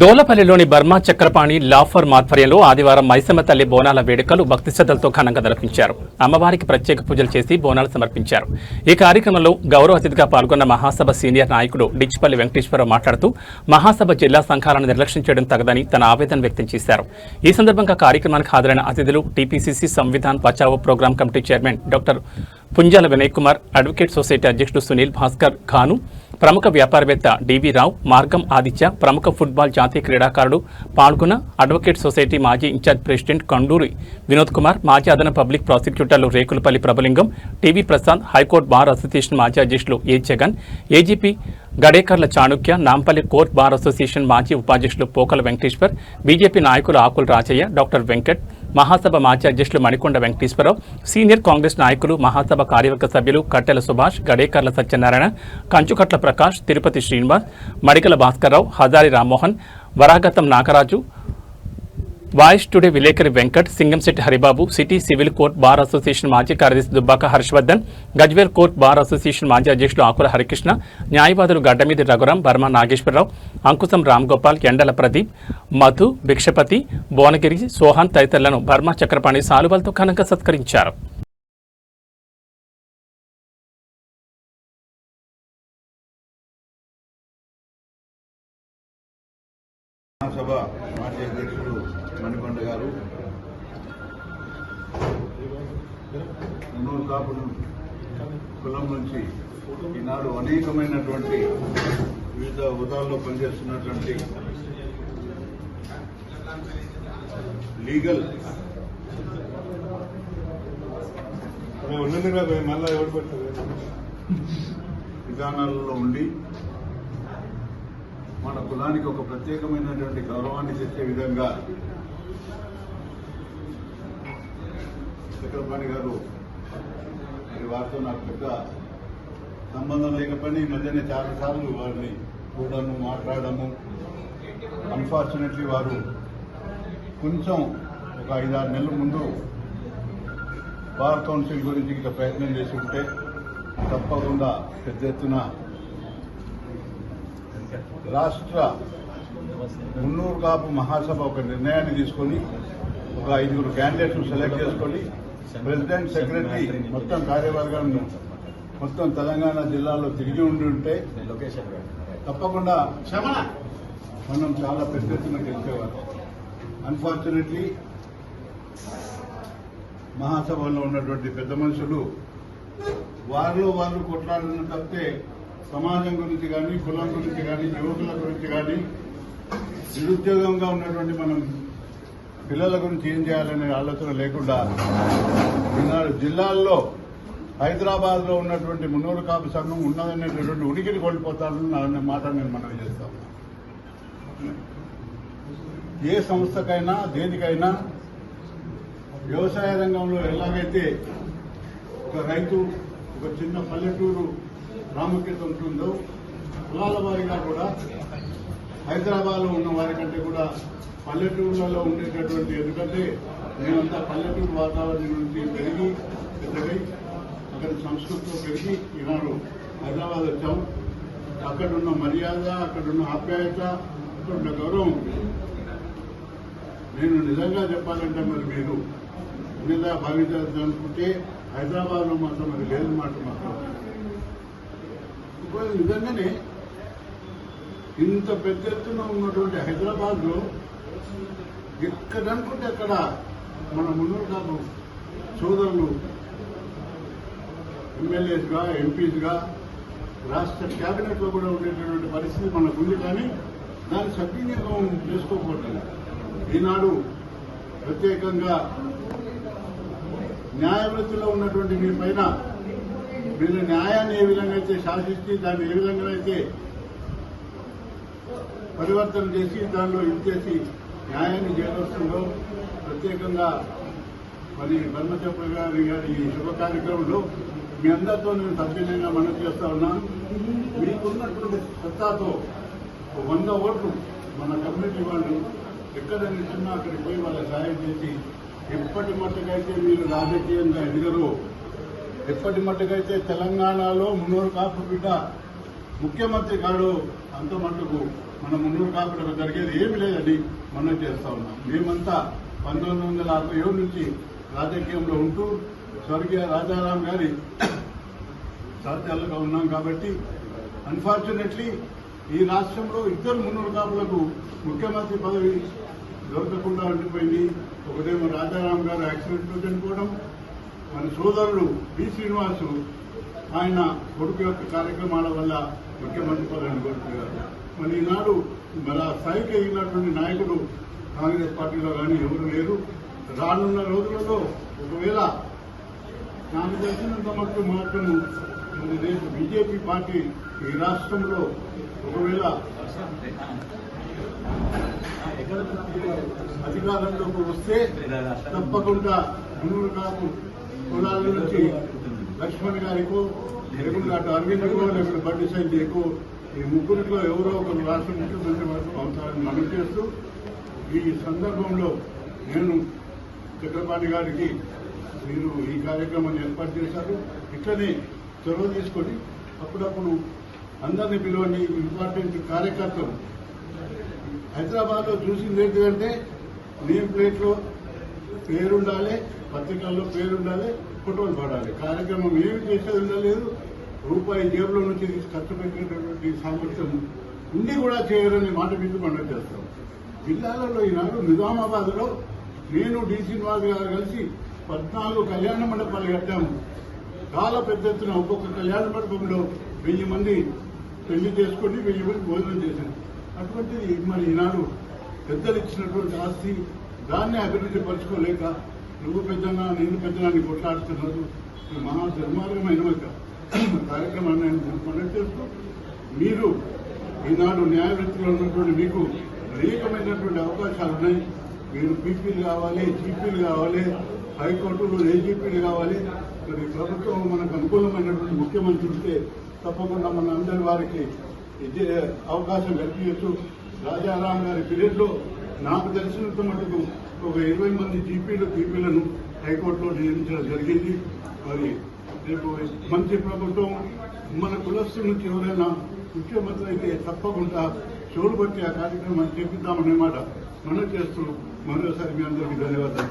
దోలపల్లిలోని Burma Chakrapani laughter ఆధ్వర్యంలో ఆదివారం మైసమ్మ తల్లి బోనాల వేడుకలు భక్తి శ్రద్ధలతో ఘనంగా నిర్వహించారు. అమ్మవారికి ప్రత్యేక పూజలు చేసి బోనాలు సమర్పించారు. ఈ కార్యక్రమంలో గౌరవ అతిథిగా పాల్గొన్న మహాసభ సీనియర్ నాయకుడు డిచ్పల్లి వెంకటేశ్వరరావు మాట్లాడుతూ మహాసభ జిల్లా సంఘాలను నిర్లక్ష్యం చేయడం తగదని తన ఆవేదన వ్యక్తం చేశారు. ఈ సందర్భంగా కార్యక్రమానికి హాజరైన అతిథులు TPCC Samvidhan Bachao program committee chairman doctor Punjala Vinay Kumar, advocate society అధ్యక్షుడు సునీల్ భాస్కర్ ఖాను, ప్రముఖ వ్యాపారవేత్త డివి రావు, మార్గం ఆదిత్య, ప్రముఖ ఫుట్బాల్ జాతీయ క్రీడాకారుడు పాల్గొన్న అడ్వకేట్ సొసైటీ మాజీ ఇన్ఛార్జ్ ప్రెసిడెంట్ కండూరి వినోద్ కుమార్, మాజీ అదన పబ్లిక్ ప్రాసిక్యూటర్లు Rekulapalli Prabhulingam, TV Prasad, high court bar association మాజీ అధ్యక్షులు A Jagan, AGP Gadekarla Chanukya, Nampally court bar association మాజీ ఉపాధ్యక్షులు పోకల వెంకటేశ్వర్, బీజేపీ నాయకులు ఆకుల రాజయ్య, డాక్టర్ వెంకట్, మహాసభ మాజీ అధ్యక్షులు మణికొండ వెంకటేశ్వరరావు, సీనియర్ కాంగ్రెస్ నాయకులు, మహాసభ కార్యవర్గ సభ్యులు కట్టెల సుభాష్, గడేకర్ల సత్యనారాయణ, కంచుకట్ల ప్రకాష్, తిరుపతి శ్రీనివాస్, మడికల భాస్కర్రావు, హజారి రామ్మోహన్, వరాగతం నాగరాజు, వాయిస్ టుడే విలేకరి Venkat, Singamsetty Haribabu, city civil court bar association మాజీ కార్యదర్శి Dubbaka Harshavardhan, Gajwel court bar association మాజీ అధ్యక్షులు ఆకుల హరికృష్ణ, న్యాయవాదులు గడ్డమీది రఘురాం, బర్మా నాగేశ్వరరావు, అంకుశం రామ్గోపాల్, ఎండల ప్రదీప్, మధు, భిక్షపతి, భువనగిరి, సోహాన్ తదితరులను బర్మా చక్రపాణి సాలువలతో ఘనంగా సత్కరించారు. మణికొండ గారు, మున్నూరు కాపు కులం నుంచి ఈనాడు అనేకమైనటువంటి వివిధ హోదాల్లో పనిచేస్తున్నటువంటి లీగల్ విధానాలలో ఉండి మన కులానికి ఒక ప్రత్యేకమైనటువంటి గౌరవాన్ని తెచ్చే విధంగా చక్రపాణి గారు, మరి వారితో నాకు పెద్ద సంబంధం లేకపోయినా ఈ మధ్యనే చాలాసార్లు వారిని చూడడము, మాట్లాడము. అన్ఫార్చునేట్లీ వారు కొంచెం ఒక 5-6 నెలల ముందు బార్ కౌన్సిల్ గురించి ఇంకా ప్రయత్నం చేసి ఉంటే తప్పకుండా పెద్ద ఎత్తున రాష్ట్ర మున్నూరు కాపు మహాసభ ఒక నిర్ణయాన్ని తీసుకొని ఒక 5 క్యాండిడేట్ను సెలెక్ట్ చేసుకొని ప్రెసిడెంట్, సెక్రటరీ, మొత్తం కార్యవర్గాలను మొత్తం తెలంగాణ జిల్లాలో తిరిగి ఉంటే తప్పకుండా మనం చాలా పెద్ద ఎత్తున గెలిచేవారు. అన్ఫార్చునేట్లీ మహాసభలో ఉన్నటువంటి పెద్ద మనుషులు వారిలో వాళ్ళు కొట్లాడడం తప్పితే సమాజం గురించి కానీ, కులం గురించి కానీ, యువకుల గురించి కానీ, నిరుద్యోగంగా ఉన్నటువంటి మనం పిల్లల గురించి ఏం చేయాలనే ఆలోచన లేకుండా ఈనాడు జిల్లాల్లో హైదరాబాద్ లో ఉన్నటువంటి మున్నూరు కాపు సంఘం ఉన్నదనేటటువంటి ఉనికిని కోల్పోతానన్న మాట నేను మనవి చేస్తాను. ఏ సంస్థకైనా, దేనికైనా వ్యవసాయ రంగంలో ఎలాగైతే ఒక రైతు, ఒక చిన్న పల్లెటూరు ప్రాముఖ్యత ఉంటుందో, కులాల వారిగా కూడా హైదరాబాద్లో ఉన్న వారి కంటే కూడా పల్లెటూర్లలో ఉండేటటువంటి, ఎందుకంటే మేమంతా పల్లెటూరు వాతావరణం నుంచి పెరిగి పెద్దగై అక్కడ సంస్కృతిలో పెరిగి ఈనాడు హైదరాబాద్ వచ్చాం. అక్కడున్న మర్యాద, అక్కడున్న ఆప్యాయత, అక్కడున్న గౌరవం నేను నిజంగా చెప్పాలంటే మరి మీరు మీద భావించాలనుకుంటే హైదరాబాద్లో మాత్రం మరి లేదన్నమాట. మాత్రం నిజంగానే ఇంత పెద్ద ఎత్తున ఉన్నటువంటి హైదరాబాద్లో ఎక్కడనుకుంటే అక్కడ మన మున్నూరు కాపు సోదరులు ఎమ్మెల్యేస్గా, ఎంపీస్గా, రాష్ట్ర క్యాబినెట్లో కూడా ఉండేటటువంటి పరిస్థితి మనకుంది. కానీ దాన్ని సద్వినియోగం చేసుకోకూడదు. ఈనాడు ప్రత్యేకంగా న్యాయవృత్తిలో ఉన్నటువంటి మీ పైన వీళ్ళ న్యాయాన్ని ఏ విధంగా అయితే శాసిస్తే, దాన్ని ఏ విధంగా అయితే పరివర్తన చేసి దానిలో ఇచ్చేసి న్యాయాన్ని చేరుస్తుందో, ప్రత్యేకంగా మరి బ్రహ్మచర్య గారి ఈ శుభ కార్యక్రమంలో మీ అందరితో నేను సభ్యులంగా మనవి చేస్తా ఉన్నాను. మీకున్నటువంటి సత్తాతో 100 ఓట్లు మన కమ్యూనిటీ వాళ్ళు ఎక్కడ నిల్చున్నా అక్కడికి పోయి వాళ్ళ సాయం చేసి, ఎప్పటి మట్టుకైతే మీరు రాజకీయంగా ఎదిగరు, ఎప్పటి మట్టుకైతే తెలంగాణలో మున్నూరు కాపు బిడ్డ ముఖ్యమంత్రి కాడు, అంత మట్టుకు మన మున్నూరు కాపులకు జరిగేది ఏమి లేదని మనం చేస్తా ఉన్నాం. మేమంతా 1967 నుంచి రాజకీయంలో ఉంటూ స్వర్గీయ రాజారాం గారి సాధ్యాలుగా ఉన్నాం కాబట్టి అన్ఫార్చునేట్లీ ఈ రాష్ట్రంలో ఇద్దరు మున్నూరు కాపులకు ముఖ్యమంత్రి పదవి దొరకకుండా ఉండిపోయింది. ఒకటేమో రాజారాం గారు యాక్సిడెంట్లో చనిపోవడం, మన సోదరుడు బి శ్రీనివాసు ఆయన కొడుకు యొక్క కార్యక్రమాల వల్ల ముఖ్యమంత్రి పదవిని కోల్పోయారు. మరి ఈనాడు మన స్థాయికి అయినటువంటి నాయకుడు కాంగ్రెస్ పార్టీలో కానీ ఎవరు లేరు. రానున్న రోజులలో ఒకవేళ నాకు తెలిసినంత మాత్రం మరి రేపు బీజేపీ పార్టీ ఈ రాష్ట్రంలో ఒకవేళ అధికారంలోకి వస్తే తప్పకుండా మున్నూరు కాపు కులాల నుంచి లక్ష్మణ్ గారికో లేకుండా అటు అరవింద్కో లేకపోతే బండి సంజయ్కో ఈ ముగ్గురిలో ఎవరో ఒకరు రాష్ట్ర ముఖ్యమంత్రి వరకు అవుతారని మనం చేస్తూ ఈ సందర్భంలో నేను చక్రపాణి గారికి మీరు ఈ కార్యక్రమాన్ని ఏర్పాటు చేశారు. ఇట్లనే చొరవ తీసుకొని అప్పుడప్పుడు అందరినీ పిలువని ఇంపార్టెంట్ కార్యకర్తలు హైదరాబాద్ లో చూసింది ఏంటంటే నేమ్ ప్లేట్ లో పేరుండాలి, పత్రికల్లో పేరుండాలి, ఫోటోలు పడాలి. కార్యక్రమం ఏమి చేసేది ఉండలేదు. రూపాయి జేబులో నుంచి ఖర్చు పెట్టినటువంటి సామర్థ్యం ఉండి కూడా చేయరని మాట మీద మనం చేస్తాం. జిల్లాలలో ఈనాడు నిజామాబాద్ లో నేను డి శ్రీనివాస్ గారు కలిసి 14 కళ్యాణ మండపాలు కట్టాము. చాలా పెద్ద ఎత్తున ఒక్కొక్క కళ్యాణ మండపంలో 1000 మంది పెళ్లి చేసుకుని 1000 మంది భోజనం చేశారు. అటువంటిది మరి ఈనాడు పెద్దలు ఇచ్చినటువంటి ఆస్తి దాన్ని అభివృద్ధి పరచుకోలేక నువ్వు పెద్దనా నేను పెద్దనా అని కొట్లాడుతున్నారు. ఈ మహా దుర్మార్గమైన ఒక కార్యక్రమాన్ని మనం చేస్తూ మీరు ఈనాడు న్యాయవృత్తిలో ఉన్నటువంటి మీకు అనేకమైనటువంటి అవకాశాలు ఉన్నాయి. మీరు పీపీలు కావాలి, జీపీలు కావాలి, హైకోర్టులు ఏజీపీలు కావాలి. మరి ప్రభుత్వం మనకు అనుకూలమైనటువంటి ముఖ్యమంత్రి ఉంటే తప్పకుండా మన అందరి వారికి అవకాశం కల్పించచ్చు. రాజారాం గారి పీరియడ్ లో నాకు తెలిసినంత మటుకు ఒక 20 మంది జీపీలు పీపీలను హైకోర్టులో నియమించడం జరిగింది. మరి రేపు మంచి ప్రభుత్వం మన కులస్తుల నుంచి ఎవరైనా ముఖ్యమంత్రి అయితే తప్పకుండా చోటు పట్టి ఆ కార్యక్రమాన్ని చేపిద్దామనే మాట మనం చేస్తూ మరోసారి మీ అందరికీ ధన్యవాదాలు.